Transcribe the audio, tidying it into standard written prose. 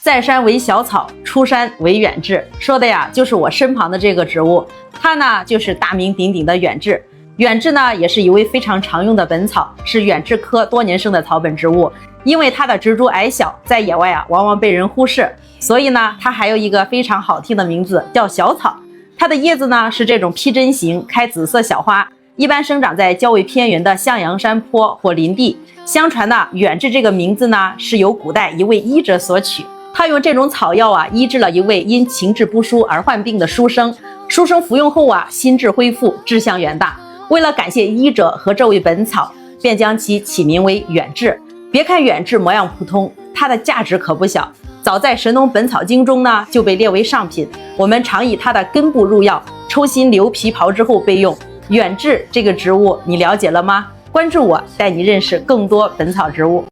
在山为小草，出山为远志，说的呀就是我身旁的这个植物，它呢就是大名鼎鼎的远志。远志呢也是一味非常常用的本草，是远志科多年生的草本植物。因为它的植株矮小，在野外往往被人忽视，所以呢它还有一个非常好听的名字，叫小草。它的叶子呢是这种披针形，开紫色小花，一般生长在较为偏远的向阳山坡或林地。相传呢，远志这个名字呢是由古代一位医者所取，他用这种草药医治了一位因情志不舒而患病的书生。书生服用后心智恢复，志向远大。为了感谢医者和这位本草，便将其起名为远志。别看远志模样普通，它的价值可不小。早在《神农本草经》中呢，就被列为上品。我们常以它的根部入药，抽心留皮刨之后备用。远志这个植物，你了解了吗？关注我，带你认识更多本草植物。